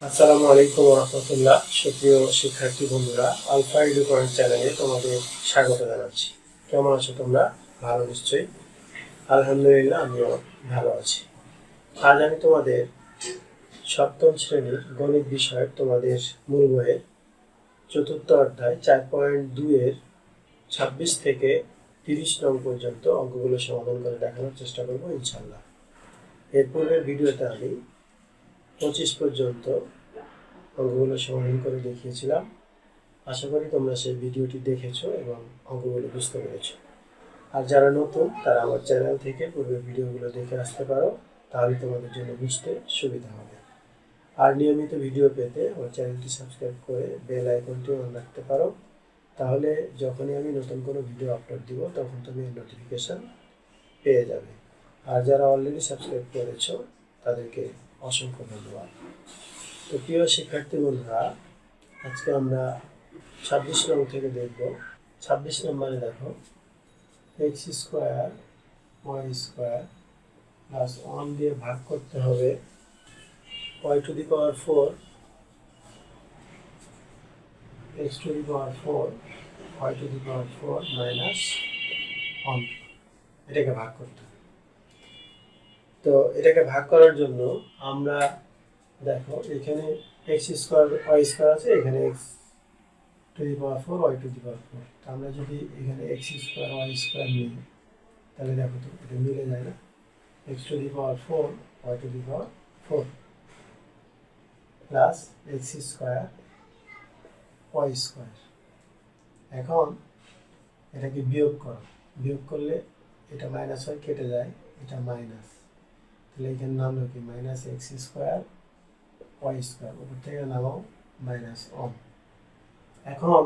আসসালামু আলাইকুম রহমতুল্লাহ। সুপ্রিয় শিক্ষার্থী বন্ধুরা, আলফা এডুকেশন চ্যানেলে তোমাদের স্বাগত জানাচ্ছি। কেমন আছো তোমরা? ভালো নিশ্চয়ই। আলহামদুলিল্লাহ, আমিও ভালো আছি। আজ আমি তোমাদের সপ্তম শ্রেণীর গণিত বিষয়ের তোমাদের মূল বইয়ের চতুর্থ অধ্যায় 4.2 এর 26 থেকে 30 নং পর্যন্ত অঙ্কগুলো সমাধান করে দেখানোর চেষ্টা করবো ইনশাল্লাহ। এর পূর্বের ভিডিওতে আমি 25 পর্যন্ত অঙ্কগুলো সমাধান করে দেখিয়েছিলাম। আশা করি তোমরা সেই ভিডিওটি দেখেছো এবং অঙ্কগুলো বুঝতে পেরেছো। আর যারা নতুন তারা আমার চ্যানেল থেকে পূর্বের ভিডিওগুলো দেখে আসতে পারো, তাহলে তোমাদের জন্য বুঝতে সুবিধা হবে। আর নিয়মিত ভিডিও পেতে আমার চ্যানেলটি সাবস্ক্রাইব করে বেল আইকনটি অন রাখতে পারো, তাহলে যখনই আমি নতুন কোনো ভিডিও আপলোড দিব তখন তুমি নোটিফিকেশান পেয়ে যাবে। আর যারা অলরেডি সাবস্ক্রাইব করেছো তাদেরকে অসংখ্য ধন্যবাদ। তো প্রিয় শিক্ষার্থী বন্ধুরা, আজকে আমরা 26 নং থেকে দেখব। 26 নম্বরে দেখো, x square y square plus 1 দিয়ে ভাগ করতে হবে y to the power 4 x to the power 4 Y to the power 4 minus 1, এটাকে ভাগ করতে হবে। তো এটাকে ভাগ করার জন্য আমরা দেখো এখানে এক্স স্কোয়ার ওয়াই স্কোয়ার আছে, এখানে X to the power 4 Y to the power 4। আমরা যদি এখানে এক্স স্কোয়ার ওয়াই স্কোয়ার নিই তাহলে দেখো তো এটা মিলে যায় না। X to the power 4 Y to the power 4 plus x square y square. এখন এটাকে বিয়োগ করো, বিয়োগ করলে এটা মাইনাস হয়, কেটে যায়, এটা মাইনাস, তাহলে এখানে নামলো কি minus x square y square, উপর থেকে নামাও মাইনাস 1। এখন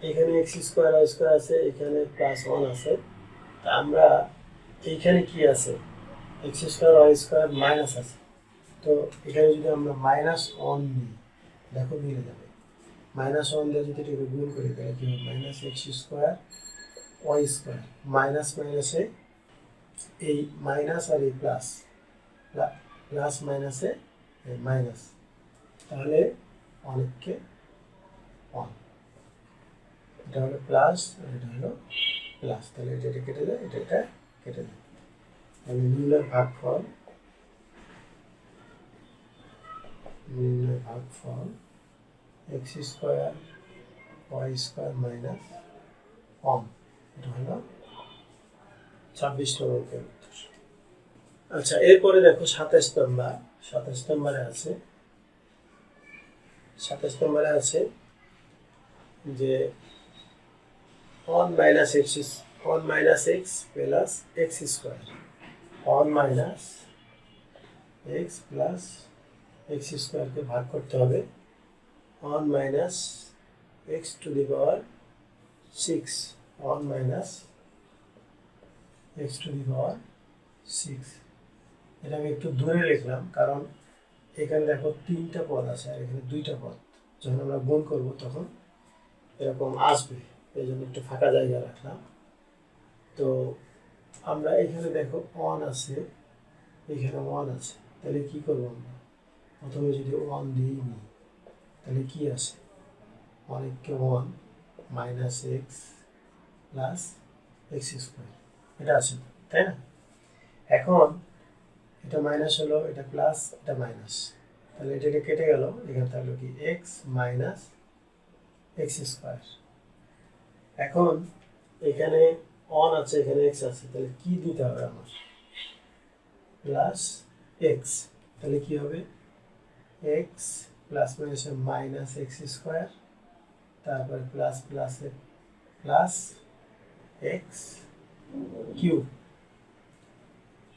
এখানে এক্স স্কোয়ার ওয়াই স্কোয়ার আছে, এখানে প্লাস 1 আছে, তা আমরা এইখানে কি আছে, x square y square minus আছে, তো এখানে যদি আমরা মাইনাস 1 নিই দেখো মিলে যাবে। মাইনাস 1 দিয়ে যদি এটাকে গুণ করি তাহলে কি হবে, minus x square y square, minus মাইনাসে এই মাইনাস আর এই প্লাস, প্লাস মাইনাসে মাইনাস, তাহলে অনেককে 1, এটা হলো প্লাস আর এটা হলো প্লাস, তাহলে এটা কেটে যায়, এটা কেটে যায়। তাহলে নির্ণয় ভাগফল x square y square minus 1, এটা হলো 26 নম্বর অঙ্কের উত্তর। আচ্ছা, এরপরে দেখো 27 নম্বর। 27 নম্বরে আছে, 27 নম্বরে আছে যে 1 minus X plus x square, 1 minus X plus X স্কোয়ারকে ভাগ করতে হবে 1 minus X to the power 6, 1 minus X to the power 6। এটা আমি একটু দূরে লিখলাম কারণ এখানে দেখো 3টা পদ আছে আর এখানে 2টা পদ, যখন আমরা গুণ করব তখন এরকম আসবে, এই জন্য একটু ফাঁকা জায়গা রাখলাম। তো আমরা এখানে দেখো 1 আছে, এখানে 1 আছে, তাহলে কি করবো আমরা, প্রথমে যদি 1 দিই নিই তাহলে কি আছে, অনেককে 1 minus X plus x square, এটা আছে, তাই না? এখন এটা মাইনাস হলো, এটা প্লাস, এটা মাইনাস, তাহলে এটাকে কেটে গেল, এখানে থাকলো কি এক্স মাইনাস এক্স স্কোয়ার। এখন এখানে 1 আছে, এখানে এক্স আছে, তাহলে কি দিতে হবে আমার, প্লাস এক্স, তাহলে কি হবে এক্স প্লাস মাইনাসে মাইনাস এক্স স্কোয়ার, তারপর প্লাস প্লাসে প্লাস এক্স কিউব,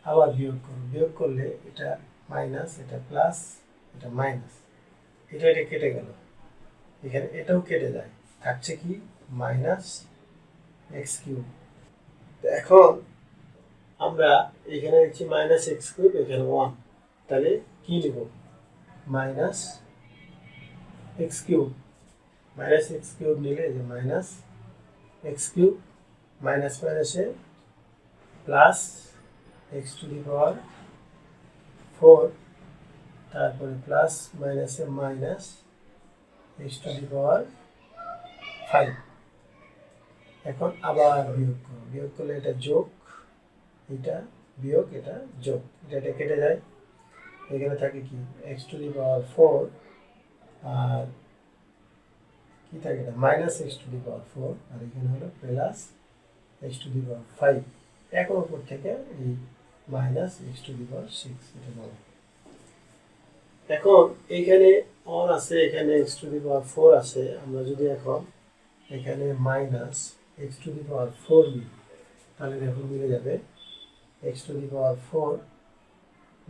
আবার বিয়োগ করো, বিয়োগ করলে এটা মাইনাস, এটা প্লাস, এটা মাইনাস, এটা কেটে গেল, এখানে এটাও কেটে যায়, থাকছে কি মাইনাস এক্স কিউব। এখন আমরা এখানে দেখছি মাইনাস এক্স কিউব, এখানে 1, তাহলে কি লিখব, minus X cube, minus X cube নিলে যে মাইনাস এক্স কিউব, মাইনাস মাইনাসে plus x to the power 4 তারপরে প্লাস মাইনাসে মাইনাস এক্স টু দি পাওয়ার 5। এখন আবার বিয়োগ করো, বিয়োগ করলে এটা যোগ, এটা বিয়োগ, এটা যোগ, এটা কেটে যায়। এখানে থাকে কি এক্স টু দি পাওয়ার 4 আর কি থাকে এটা minus X to the power 4 আর এখানে হলো প্লাস এক্স টু দি পাওয়ার 5। এখন উপর থেকে এই minus X to the power 6 এটা পাবো। এখন এখানে অন আছে, এখানে এক্স টু দি পাওয়ার 4 আছে। আমরা যদি এখন এখানে minus X to the power 4 নিই তাহলে দেখো মিলে যাবে x to the power 4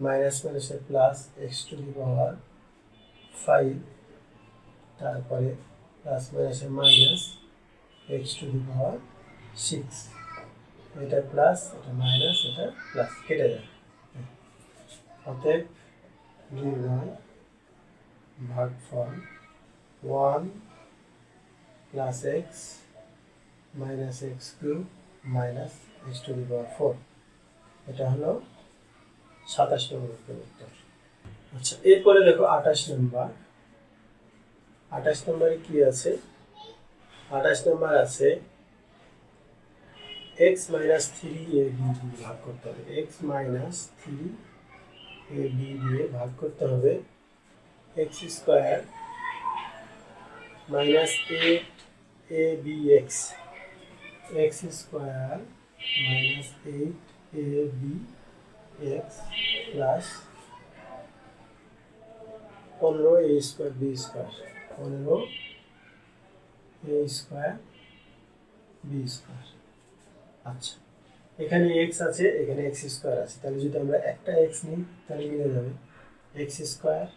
minus মাইনাসে প্লাস এক্স টু দি পাওয়ার 5, তারপরে প্লাস মাইনাসে minus X to the power 6। এটা প্লাস, এটা মাইনাস, এটা প্লাস, কেটে যায়। অতএব নির্ণয় ভাগফল 1 plus X minus X cube minus X to the power 4। এটা হলো 27 নম্বর উত্তর। আচ্ছা, এরপরে দেখো 28 নম্বর। 28 নম্বরে কি আছে? 28 নম্বর আছে x মাইনাস 3ab দিয়ে ভাগ করতে হবে। x মাইনাস 3ab দিয়ে ভাগ করতে হবে x square minus 8abx, x square minus 8abx plus 15a square b square, 15a square b square. আচ্ছা, এখানে x আছে, এখানে x স্কয়ার আছে, তাহলে যদি আমরা একটা x নিই তাহলে মিলে যাবে x স্কয়ার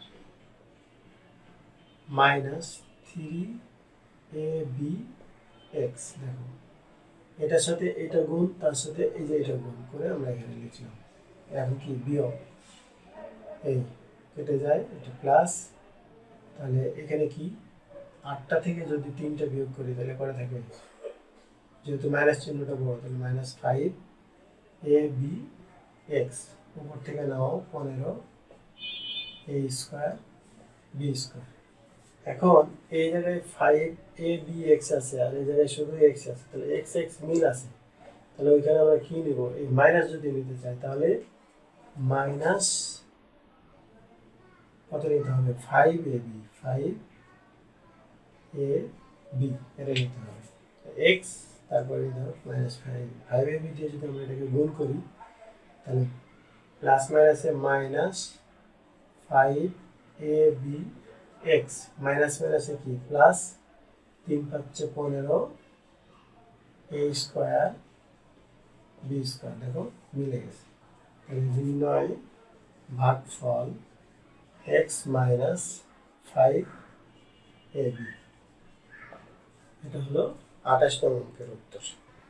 মাইনাস 3abx। দেখো এটার সাথে এটা গুণ, তার সাথে এই যে এটা গুণ করে আমরা এখানে লিখলাম। এখন কি বিয়োগ, এই কেটে যায়, এটা প্লাস। তাহলে এখানে কি 8টা থেকে যদি 3টা বিয়োগ করি তাহলে কত থাকে? যেহেতু মাইনাস চিহ্নটা বড় তাহলে মাইনাস 5abx, উপর থেকে নাও 15a স্কয়ার b স্কয়ার। এখন এই জায়গায় 5abx আছে আর এই জায়গায় শুধু x আছে, তাহলে x x মিল আছে। তাহলে ওইখানে আমরা কি নিব? এই মাইনাস যদি নিতে চাই তাহলে মাইনাস কত নিতে হবে? 5ab, 5ab এটা নিতে হবে x, তারপরে মাইনাস 5ab দিয়ে যদি আমরা এটাকে গুণ করি তাহলে প্লাস মাইনাসে মাইনাস 5abx, মাইনাস মাইনাসে কি প্লাস, 3 পাচ্ছে 15a স্কয়ার b স্কয়ার। দেখো মিলে গেছে। তাহলে নির্ণয় ভাগফল x মাইনাস 5ab, এটা হলো 28 নম্বর অঙ্কের উত্তর।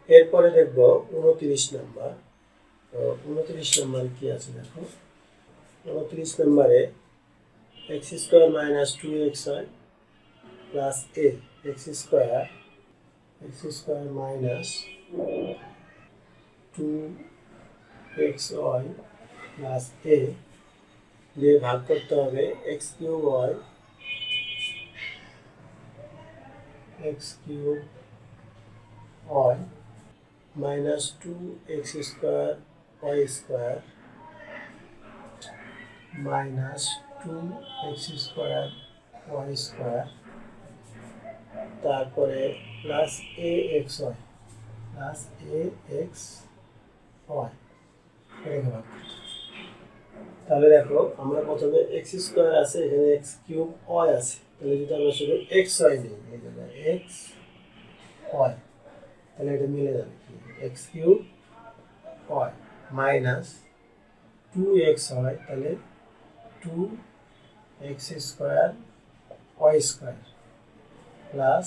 এরপরে দেখবো 29 নম্বর। তো 29 নম্বরে কি আছে দেখো, 29 নম্বরে x square minus 2xy plus a, x square minus 2xy plus a দিয়ে ভাগ করতে হবে x cube y minus 2x square y square minus 2x square y square, তারপরে প্লাস axy এটাকে ভাগ করতে। তাহলে দেখো আমরা প্রথমে x স্কয়ার আছে, এখানে x কিউব y আছে, তাহলে যদি আমরা শুধু xy নিই, এই জায়গায় xy, তাহলে এটা মিলে যাবে কি x cube y minus 2xy, তাহলে 2x square y square plus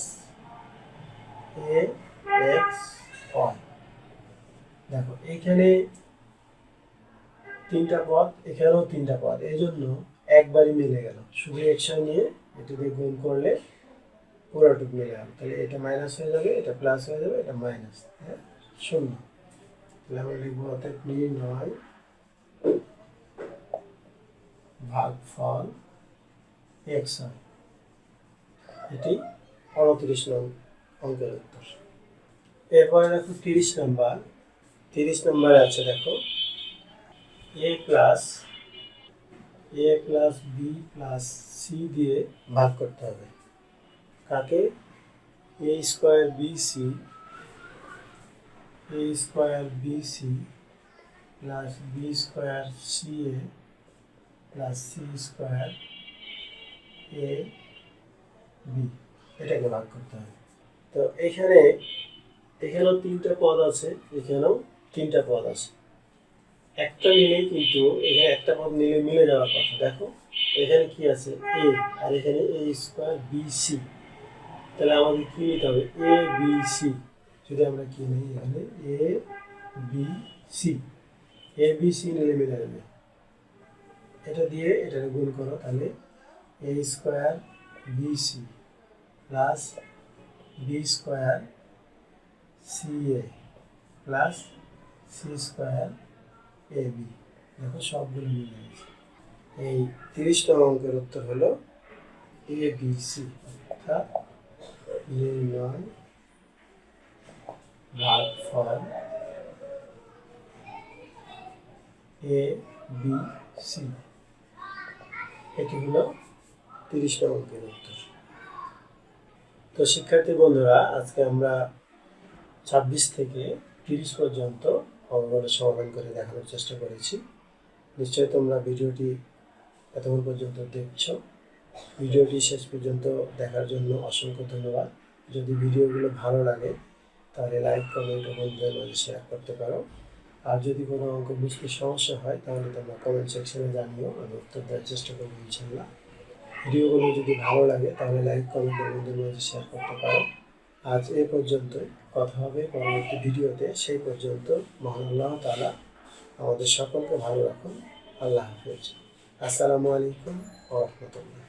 axy। দেখো এখানে 3টা পদ, এখানেও 3টা পদ, এই জন্য একবারই মিলে গেল। শুধু xy নিয়ে এটা দিয়ে গুণ করলে পুরোটুক মিলে গেল। তাহলে এটা মাইনাস হয়ে যাবে, এটা প্লাস হয়ে যাবে, এটা মাইনাস, হ্যাঁ 0। তাহলে আমরা লিখবো অর্থাৎ নির্ণয় ভাগফল x হয়। এটি 29 নং অঙ্কের উত্তর। এরপরে দেখো 30 নম্বর। 30 নম্বরে আছে দেখো a plus b plus c দিয়ে ভাগ করতে হবে। কাকে? a square BC plus B square CA plus C square A b, এটাকে ভাগ করতে হবে। তো এখানেও 3টা পদ আছে, এখানেও 3টা পদ আছে। একটা নিলেই কিন্তু এখানে একটা পদ নিলে মিলে যাওয়ার কথা। দেখো এখানে কি আছে? এ, আর এখানে এ স্কোয়ার বিসি। তাহলে আমাদের কি নিতে হবে? A B C. যদি আমরা কি নিই এখানে A B C, A B C নিলে মিলে যাবে। এটা দিয়ে এটা গুণ করো, তাহলে A square BC plus B square CA plus C square A B. দেখো সবগুলো মিলে গেছে। এই 30তম অঙ্কের উত্তর হলো এ বি সি, অর্থাৎ নির্ণয় ভাগফল এ বি সি। এটি হলো 30তম অঙ্কের উত্তর। তো শিক্ষার্থী বন্ধুরা, আজকে আমরা 26 থেকে 30 পর্যন্ত অঙ্কগুলো সমাধান করে দেখানোর চেষ্টা করেছি। নিশ্চয়ই তোমরা ভিডিওটি এতক্ষণ পর্যন্ত দেখছো। ভিডিওটি শেষ পর্যন্ত দেখার জন্য অসংখ্য ধন্যবাদ। যদি ভিডিওগুলো ভালো লাগে তাহলে লাইক, কমেন্ট ও বন্ধুদের মাঝে শেয়ার করতে পারো। আর যদি কোনো অঙ্ক বুঝতে সমস্যা হয় তাহলে তোমরা কমেন্ট সেকশনে জানিও, আমি উত্তর দেওয়ার চেষ্টা করবো ইনশাল্লাহ। ভিডিওগুলো যদি ভালো লাগে তাহলে লাইক, কমেন্ট ও বন্ধুদের মাঝে শেয়ার করতে পারো। আজ এ পর্যন্তই। কথা হবে পরবর্তী ভিডিওতে। সেই পর্যন্ত মহান আল্লাহ তাআলা আমাদের সকলকে ভালো রাখুন। আল্লাহ হাফেজ। আসসালামু আলাইকুম ওয়া রাহমাতুল্লাহ।